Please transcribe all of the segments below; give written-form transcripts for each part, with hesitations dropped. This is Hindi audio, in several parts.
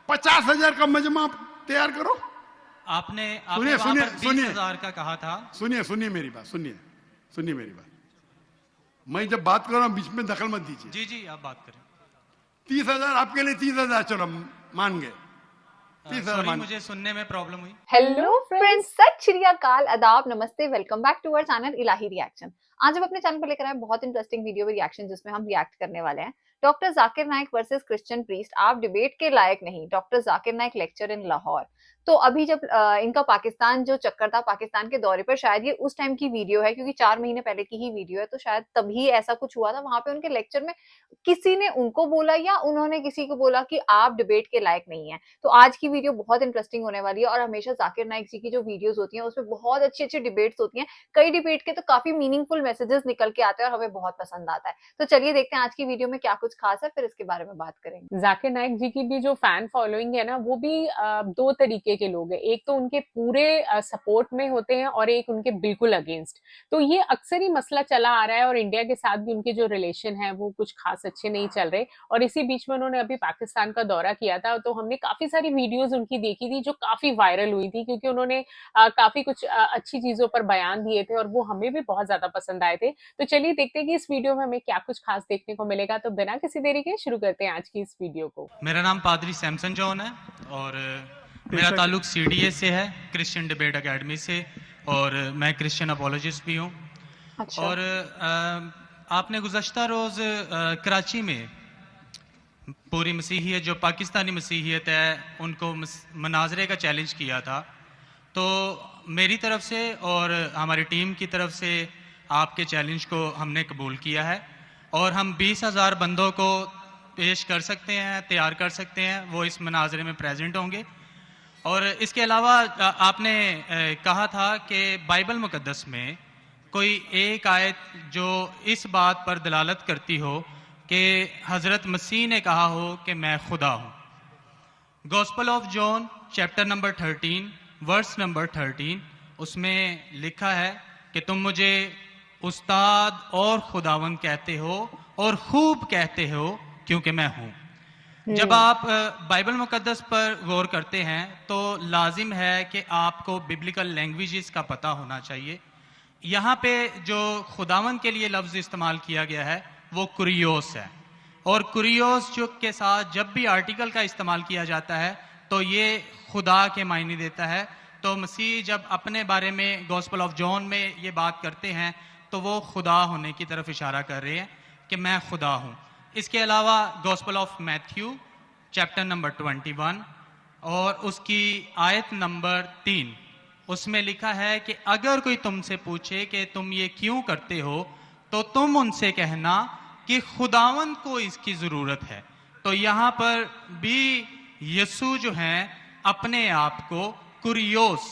50,000 का मजमा तैयार करो। आपने सुनिए सुनिए सुनिए 20,000 का कहा था। सुनिए मेरी बात, सुनिए मेरी बात। मैं जब बात कर रहा हूं बीच में दखल मत दीजिए। जी जी, आप बात करें। 30,000 आपके लिए, 30,000 चलो मान गए। 30,000 सॉरी, मान। मुझे सुनने में प्रॉब्लम हुई। हेलो फ्रेंड्स, सत श्री अकाल, आदाब, नमस्ते, welcome back to our channel Ilahi reaction. आज हम अपने चैनल पर लेकर आए बहुत इंटरेस्टिंग वीडियो रिएक्शन, जिसमें हम रिएक्ट करने वाले हैं doctor Zakir Naik versus Christian priest, आप डिबेट के लायक नहीं। Doctor Zakir Naik lecture in Lahore. तो अभी जब इनका पाकिस्तान जो चक्कर था, पाकिस्तान के दौरे पर, शायद ये उस टाइम की वीडियो है, क्योंकि 4 महीने पहले की ही वीडियो है, तो शायद तभी ऐसा कुछ हुआ था। वहां पे उनके लेक्चर में किसी ने उनको बोला या उन्होंने किसी को बोला कि आप डिबेट के लायक नहीं है। तो आज की वीडियो बहुत इंटरेस्टिंग होने वाली है, और हमेशा जाकिर नाइक जी की जो वीडियोस होती हैं उसमें बहुत अच्छी अच्छी डिबेट्स होती हैं। कई डिबेट के तो काफी मीनिंगफुल मैसेजेस निकल के आते हैं और हमें बहुत पसंद आता है। तो चलिए देखते हैं आज की वीडियो में क्या कुछ खास है, फिर इसके बारे में बात करेंगे। जाकिर नाइक जी की भी जो फैन फॉलोइंग है ना, वो भी दो तरीके के लोग हैं। एक तो उनके पूरे सपोर्ट में होते हैं और एक उनके बिल्कुल अगेंस्ट। तो ये अक्सर ही मसला चला आ रहा है, और इंडिया के साथ भी उनके जो रिलेशन है वो कुछ खास अच्छे नहीं चल रहे। और इसी बीच में उन्होंने अभी पाकिस्तान का दौरा किया था, तो हमने काफी सारी वीडियोस उनकी देखी थी जो काफी वायरल हुई थी, क्योंकि उन्होंने काफी कुछ अच्छी चीजों पर बयान दिए थे और वो हमें भी बहुत ज्यादा पसंद आए थे। तो चलिए देखते हैं कि इस वीडियो में हमें क्या कुछ खास देखने को मिलेगा। तो बिना किसी देरी के शुरू करते हैं आज की इस वीडियो को। मेरा नाम पादरी सैमसन जॉन है और मेरा ताल्लुक CDA से है, क्रिश्चियन डिबेट एकेडमी से, और मैं क्रिश्चियन अपोलॉजिस्ट भी हूँ। अच्छा। और आपने गुज़श्ता रोज़ कराची में पूरी मसीहियत, जो पाकिस्तानी मसीहियत है, उनको मनाजरे का चैलेंज किया था। तो मेरी तरफ से और हमारी टीम की तरफ से आपके चैलेंज को हमने कबूल किया है, और हम 20,000 बंदों को पेश कर सकते हैं, तैयार कर सकते हैं, वो इस मनाजरे में प्रेजेंट होंगे। और इसके अलावा आपने कहा था कि बाइबल मुकद्दस में कोई एक आयत जो इस बात पर दलालत करती हो कि हज़रत मसीह ने कहा हो कि मैं खुदा हूँ। Gospel of John chapter number 13 verse number 13, उसमें लिखा है कि तुम मुझे उस्ताद और खुदावन कहते हो, और खूब कहते हो, क्योंकि मैं हूँ। जब आप बाइबल मुकद्दस पर गौर करते हैं तो लाजिम है कि आपको बिब्लिकल लैंग्वेजेस का पता होना चाहिए। यहाँ पे जो खुदावन के लिए लफ्ज़ इस्तेमाल किया गया है वो कुरियोस है, और कुरियोस जो के साथ जब भी आर्टिकल का इस्तेमाल किया जाता है तो ये खुदा के मायने देता है। तो मसीह जब अपने बारे में गॉस्पेल ऑफ जॉन में ये बात करते हैं तो वो खुदा होने की तरफ इशारा कर रहे हैं कि मैं खुदा हूँ। इसके अलावा gospel of Matthew chapter number 21 और उसकी आयत नंबर 3, उसमें लिखा है कि अगर कोई तुमसे पूछे कि तुम ये क्यों करते हो, तो तुम उनसे कहना कि खुदावन को इसकी ज़रूरत है। तो यहाँ पर भी यसू जो हैं अपने आप को कुरियोस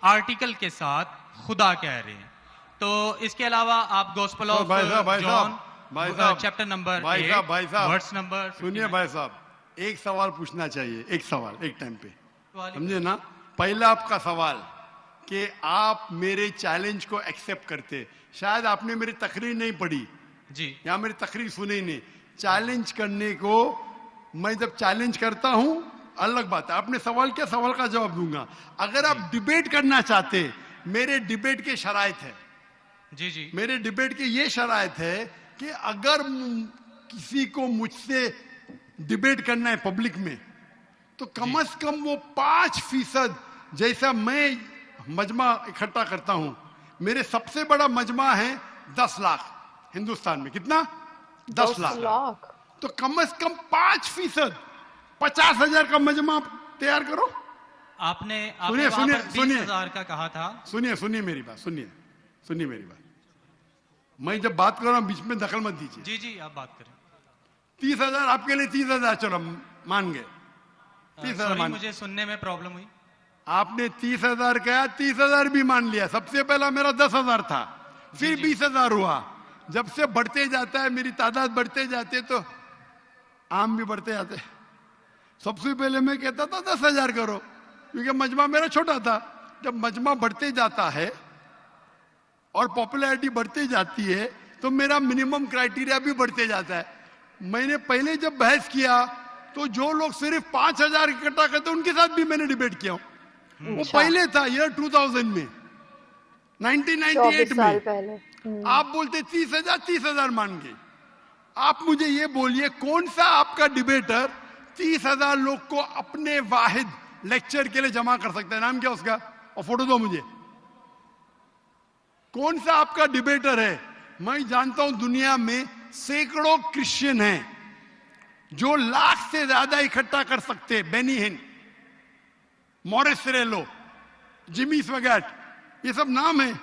आर्टिकल के साथ खुदा कह रहे हैं। तो इसके अलावा आप gospel of John chapter number 8 verse number, सुनिए भाई साहब, एक सवाल पूछना चाहिए, एक सवाल एक टाइम पे, समझे ना। पहला आपका सवाल कि आप मेरे चैलेंज को एक्सेप्ट करते। शायद आपने मेरी तकरीर नहीं पढ़ी जी, या मेरी तकरीर सुनी नहीं। चैलेंज करने को, मैं जब चैलेंज करता हूं अलग बात है, आपने सवाल किया, सवाल का जवाब दूंगा। अगर आप डिबेट करना चाहते, मेरे डिबेट के शराइत है। जी जी, मेरे डिबेट की ये शराइत है कि अगर किसी को मुझसे डिबेट करना है पब्लिक में, तो कम से कम वो 5% जैसा मैं मजमा इकट्ठा करता हूं। मेरे सबसे बड़ा मजमा है 10 लाख हिंदुस्तान में। कितना? 10 लाख। तो कम से कम 5%, 50,000 का मजमा तैयार करो। आपने सुनिए वहां पर सुनिए 20,000 का कहा था। सुनिए मेरी बात, सुनिए मेरी बात। मैं जब बात कर रहा हूं बीच में दखल मत दीजिए। जी जी, आप बात करें। 30,000 आपके लिए, 30,000 चलो मान गए। 30,000 सॉरी, मान। मुझे सुनने में प्रॉब्लम हुई। आपने 30,000 कहा, 30,000 भी मान लिया। सबसे पहला मेरा 10,000 था, फिर 20,000 हुआ। जब से बढ़ते जाता है, मेरी तादाद बढ़ते जाते, तो आम भी बढ़ते जाते। सबसे पहले मैं कहता था 10,000 करो, क्योंकि मजमा मेरा छोटा था। जब मजमा बढ़ते जाता है और पॉपुलैरिटी बढ़ती जाती है, तो मेरा मिनिमम क्राइटेरिया भी बढ़ते जाता है। मैंने पहले जब बहस किया तो जो लोग सिर्फ 5,000 इकट्ठा करते उनके साथ भी मैंने डिबेट किया हूं। वो अच्छा। पहले था ईयर 2000 में, 1998 साल में। पहले। आप बोलते 30,000 मान गए। आप मुझे ये बोलिए कौन सा आपका डिबेटर 30,000 लोग को अपने वाहिद लेक्चर के लिए जमा कर सकता है? नाम क्या उसका, और फोटो दो मुझे। कौन सा आपका डिबेटर है? मैं जानता हूं दुनिया में सैकड़ों क्रिश्चियन हैं जो लाख से ज्यादा इकट्ठा कर सकते हैं। बेनी हिन, मॉरिस रेलो, जिमी स्वगैट, ये सब नाम है।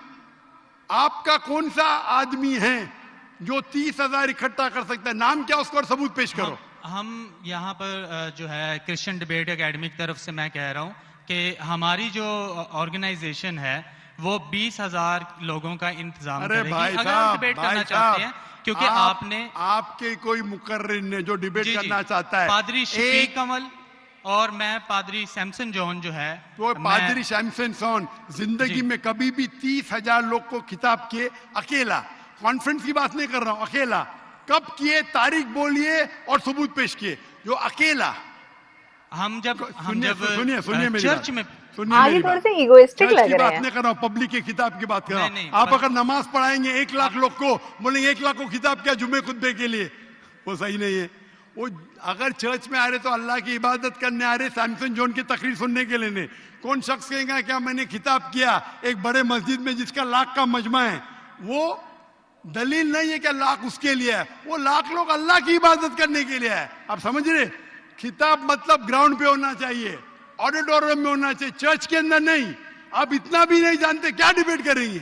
आपका कौन सा आदमी है जो 30,000 इकट्ठा कर सकता है? नाम क्या उसका और सबूत पेश करो। हम यहाँ पर जो है क्रिश्चियन डिबेट एकेडमी की तरफ से मैं कह रहा हूँ कि हमारी जो ऑर्गेनाइजेशन है वो 20,000 लोगों का इंतजाम अरे करेगी भाई अगर साहब, हम डिबेट भाई करना साहब, चाहते हैं, क्योंकि आपने आपके कोई मुकर्रिर ने जो डिबेट करना चाहता है, पादरी शफीक कमल और मैं पादरी सैमसन जॉन जो है, वो पादरी सैमसन जॉन जिंदगी में कभी भी 30,000 लोग को खिताब किए अकेला। कॉन्फ्रेंस की बात नहीं कर रहा हूं, अकेला। कब किए, तारीख बोलिए और सबूत पेश किए। जो अकेला हम जब सुनिए मेरी चर्च बात। में सुनिए आगे मेरी थोड़े बात। से इगोइस्टिक चर्च लग की रहे बात हैं। नहीं कर रहा हूं, पब्लिक के खिताब की बात कर रहा नहीं, हूं। आप पर- अगर नमाज पढ़ाएंगे 1 लाख लोग को, बोलेंगे 1 लाख को खिताब क्या जुम्मे खुतबे के लिए, वो सही नहीं है। वो अगर चर्च में आ रहे तो अल्लाह की इबादत करने आ रहे, सैमसन जॉन की तकरीर सुनने के लिए नहीं। कौन शख्स कहेगा क्या मैंने खिताब किया एक बड़े मस्जिद में जिसका लाख का मजमा है? वो दलील नहीं है क्या लाख उसके लिए है। वो लाख लोग अल्लाह की इबादत करने के लिए है। आप समझ रहे? खिताब मतलब ग्राउंड पे होना चाहिए, ऑडिटोरियम में होना चाहिए, चर्च के अंदर नहीं। आप इतना भी नहीं जानते, क्या डिबेट करेंगे?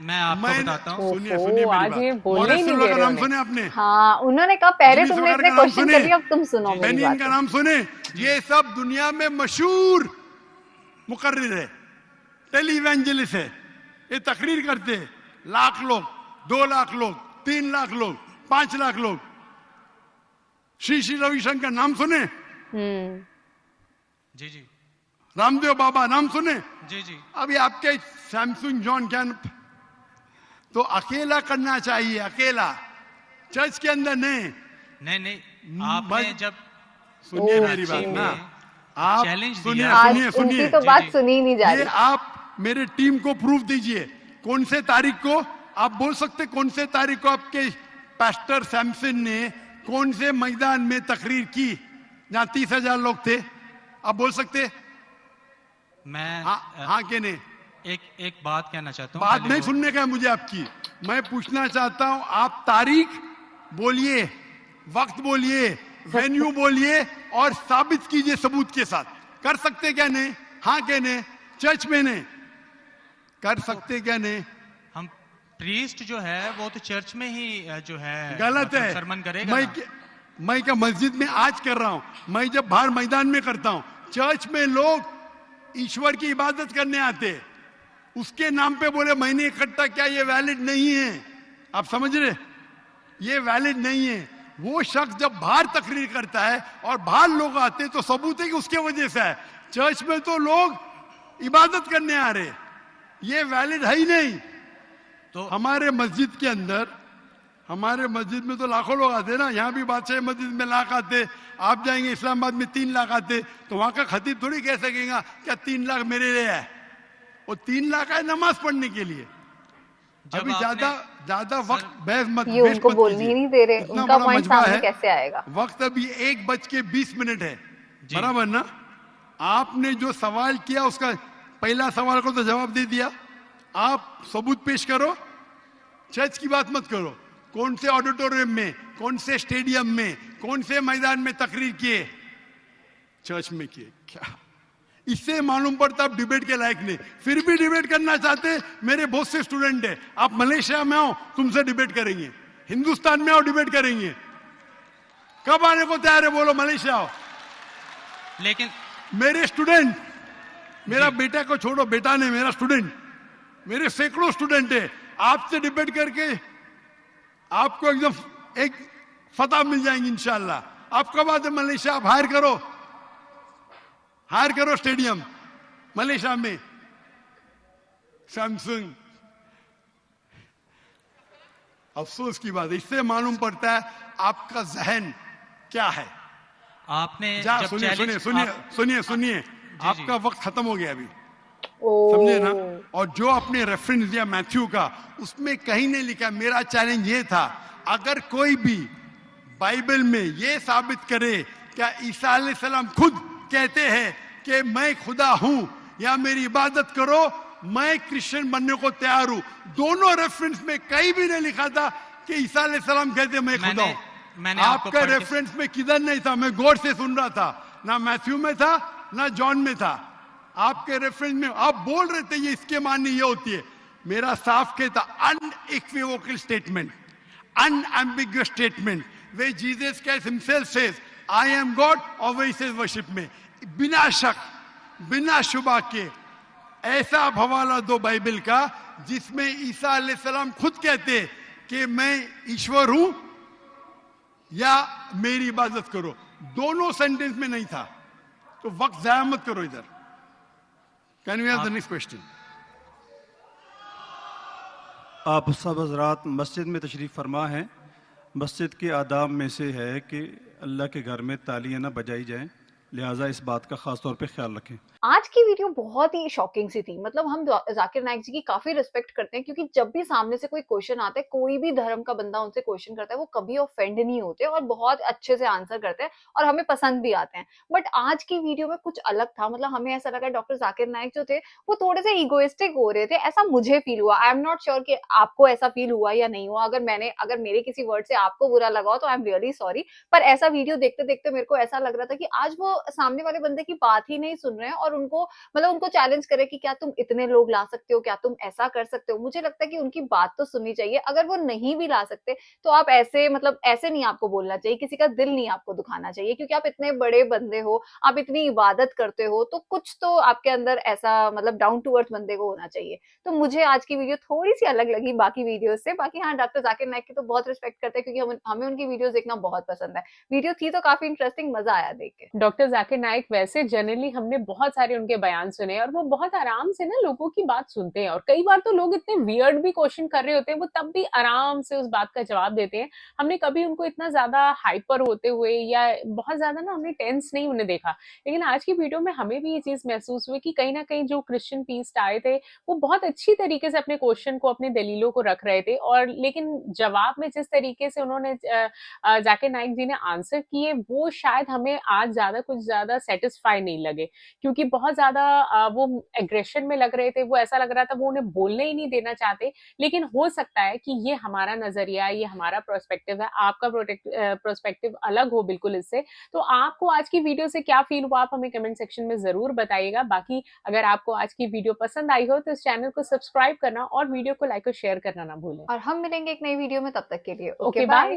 मैं आपको बताता हूँ। सुनिए ओहो, सुनिए आज ये मेरी बात। बोलने ही मॉरिस नहीं रेलो दे का रहे नाम उन्हें। सुने आपने? हाँ, उन्होंने कहा पहले जिमी तुमने स्वगैट इतने का नाम क्वेश्चन सुने? कर लिए, अब तुम सुनो मेरी बेनियन का बात। नाम सुने? ये सब दुनिया में मशहूर मुकर्रिर है, टेली इवेंजलिस्ट है। ये तकरीर करते हैं, लाख लोग, 2 लाख लोग, 3 लाख लोग, 5 लाख लोग। श्री श्री रविशंकर नाम सुने? जी जी रामदेव बाबा नाम सुने? जी जी अभी आपके सैमसंग जॉन क्या तो अकेला करना चाहिए, अकेला, चर्च के अंदर नहीं। नहीं आपने जब सुनिए ओह, मेरी बात जी, ना, में आप चैलेंज सुनिए दिया। आज सुनिए सुनिए। इनकी तो जी, बात जी। सुनी ही नहीं जा ये रही। आप मेरे टीम को प्रूफ दीजिए कौन से तारीख को। आप बोल सकते कौन से तारीख को आपके पास्टर सैमसन ने कौन से मैदान में तकरीर की जहां 30,000 लोग थे? आप बोल सकते? मैं हाँ के नहीं? एक बात कहना चाहता हूँ। बात पहले नहीं वो- सुनने का है मुझे आपकी। मैं पूछना चाहता हूं, आप तारीख बोलिए, वक्त बोलिए, वेन्यू बोलिए और साबित कीजिए सबूत के साथ। कर सकते क्या नहीं? हाँ के नहीं? चर्च में नहीं कर सकते क्या नहीं? हम प्रीस्ट जो है वो तो चर्च में ही जो है गलत मतलब है। सरमन करेगा मैं ना। मैं क्या मस्जिद में आज कर रहा हूं? मैं जब बाहर मैदान में करता हूं। चर्च में लोग ईश्वर की इबादत करने आते, उसके नाम पे बोले मैंने इकट्ठा किया, ये वैलिड नहीं है। आप समझ रहे? ये वैलिड नहीं है। वो शख्स जब बाहर तकरीर करता है और बाहर लोग आते हैं तो सबूत है कि उसके वजह से है। चर्च में तो लोग इबादत करने आ रहे, ये वैलिड है ही नहीं। तो हमारे मस्जिद के अंदर, हमारे मस्जिद में तो लाखों लोग आते हैं ना। यहाँ भी बादशाह मस्जिद में लाख आते, आप जाएंगे इस्लामाबाद में 3 लाख आते, तो वहां का खतीब थोड़ी कह सकेगा क्या 3 लाख मेरे लिए है। वो 3 लाख है नमाज पढ़ने के लिए। जब अभी आपने- ज्यादा वक्त बहस मत, ये वेस्ट उनको मत बोलने कीजिए। ही नहीं दे रहे, इतना उनका बड़ा पॉइंट मजमा सामने है। कैसे आएगा? वक्त अभी 1:20 है, जी। बराबर ना? आपने जो सवाल किया उसका पहला सवाल को तो जवाब दे दिया। आप सबूत पेश करो, चर्च की बात मत करो। कौन से ऑडिटोरियम में, कौन से स्टेडियम में, कौन से मैदान में तकरीर किए? चर्च में किए। क्या इससे मालूम पड़ता आप डिबेट के लायक नहीं। फिर भी डिबेट करना चाहते। मेरे बहुत से स्टूडेंट है, आप मलेशिया में आओ तुमसे डिबेट करेंगे, हिंदुस्तान में आओ डिबेट करेंगे। कब आने को तैयार है बोलो? मलेशिया आओ। लेकिन मेरे स्टूडेंट, मेरा बेटा को छोड़ो, बेटा नहीं, मेरा स्टूडेंट, मेरे सैकड़ों स्टूडेंट है। आपसे डिबेट करके आपको एकदम एक फतह मिल जाएंगी इंशाल्लाह। आप कब आते मलेशिया? आप हायर करो स्टेडियम मलेशिया में। सैमसंग, अफसोस की बात है, इससे मालूम पड़ता है आपका जहन क्या है। आपने जा जब सुनिए चैलेंज सुनिए आपका वक्त खत्म हो गया अभी, ओ समझे ना। और जो आपने रेफरेंस दिया मैथ्यू का, उसमें कहीं नहीं लिखा। मेरा चैलेंज ये था, अगर कोई भी बाइबल में ये साबित करे क्या ईसा अलैहिस्सलाम खुद कहते हैं कि मैं खुदा हूं या मेरी इबादत करो, मैं क्रिश्चियन बनने को तैयार हूं। दोनों रेफरेंस में कहीं भी नहीं लिखा था कि ईसा अलैहिस्सलाम कहते मैं खुदा हूं। मैंने आपको आपका पढ़ के- रेफरेंस में किधर नहीं था, मैं गौर से सुन रहा था, ना मैथ्यू में था ना जॉन में था। आपके रेफरेंस में आप बोल रहे थे ये इसके माननी ये होती है। मेरा साफ कहता unequivocal statement, unambiguous statement where Jesus Christ himself says I am God और वही says worship में, बिना शक बिना शुबा के ऐसा हवाला दो बाइबल का जिसमें ईसा अलैहिस्सलाम खुद कहते कि मैं ईश्वर हूं या मेरी इबादत करो। दोनों सेंटेंस में नहीं था, तो वक्त जाया मत करो इधर। Can we have the next question? आप सब हजरात मस्जिद में तशरीफ़ फरमा हैं। मस्जिद के आदाब में से है कि अल्लाह के घर में तालियां ना बजाई जाएं, लिहाजा इस बात का ख़ास तौर पे ख्याल रखें। आज की वीडियो बहुत ही शॉकिंग सी थी। मतलब हम जाकिर नाइक जी की काफी रिस्पेक्ट करते हैं, क्योंकि जब भी सामने से कोई क्वेश्चन आता है, कोई भी धर्म का बंदा उनसे क्वेश्चन करता है, वो कभी ऑफेंड नहीं होते और बहुत अच्छे से आंसर करते हैं और हमें पसंद भी आते हैं। बट आज की वीडियो में कुछ अलग था। मतलब हमें ऐसा लगा डॉक्टर जाकिर नाइक जो थे वो थोड़े से इगोइस्टिक हो रहे थे, ऐसा मुझे फील हुआ। आई एम नॉट श्योर कि आपको ऐसा फील हुआ या नहीं हुआ। अगर मेरे किसी वर्ड से आपको बुरा लगा हो तो आई एम रियली सॉरी। पर ऐसा वीडियो देखते देखते मेरे को ऐसा लग रहा था कि आज वो सामने वाले बंदे की बात ही नहीं सुन रहे हैं और उनको चैलेंज करे कि क्या तुम इतने लोग ला सकते हो, क्या तुम ऐसा कर सकते हो। मुझे लगता है कि उनकी बात तो सुननी चाहिए। अगर वो नहीं भी ला सकते तो आप ऐसे नहीं आपको बोलना चाहिए, किसी का दिल नहीं आपको दुखाना चाहिए, क्योंकि आप इतने बड़े बंदे हो, आप इतनी इबादत करते हो, तो कुछ तो आपके अंदर ऐसा मतलब डाउन टू अर्थ बंदे को होना चाहिए। तो मुझे आज की वीडियो थोड़ी सी अलग लगी बाकी वीडियो से। बाकी हाँ, डॉक्टर जाकिर नाइक की तो बहुत रिस्पेक्ट करते हैं, क्योंकि हमें उनकी वीडियोस देखना बहुत पसंद है। वीडियो थी तो काफी इंटरेस्टिंग, मजा आया देख के। डॉक्टर जाकिर नाइक वैसे जनरली हमने बहुत सारे उनके बयान सुने और वो बहुत आराम से ना लोगों की बात सुनते हैं, और कई बार तो लोग इतने वियर्ड भी क्वेश्चन कर रहे होते हैं, वो तब भी आराम से उस बात का जवाब देते हैं। हमने कभी उनको इतना ज्यादा हाइपर होते हुए या बहुत ज्यादा ना हमने टेंस नहीं उन्हें देखा। लेकिन आज की वीडियो में हमें भी ये चीज महसूस हुई कि कहीं ना कहीं जो क्रिश्चियन पीस्ट आए थे वो बहुत अच्छी तरीके से अपने क्वेश्चन को, अपने दलीलों को रख रहे थे, और लेकिन जवाब में जिस तरीके से उन्होंने जाकिर नाइक जी ने आंसर किए वो शायद हमें आज कुछ ज्यादा सेटिस्फाई नहीं लगे, क्योंकि बहुत ज्यादा वो एग्रेशन में लग रहे थे। वो ऐसा लग रहा था वो उन्हें बोलने ही नहीं देना चाहते। लेकिन हो सकता है कि ये हमारा नजरिया, ये हमारा पर्सपेक्टिव है, आपका पर्सपेक्टिव अलग हो बिल्कुल इससे। तो आपको आज की वीडियो से क्या फील हुआ, आप हमें कमेंट सेक्शन में जरूर बताइएगा। बाकी अगर आपको आज की वीडियो पसंद आई हो तो इस चैनल को सब्सक्राइब करना और वीडियो को लाइक और शेयर करना ना भूलें। और हम मिलेंगे एक नई वीडियो में, तब तक के लिए ओके, बाय। बाय।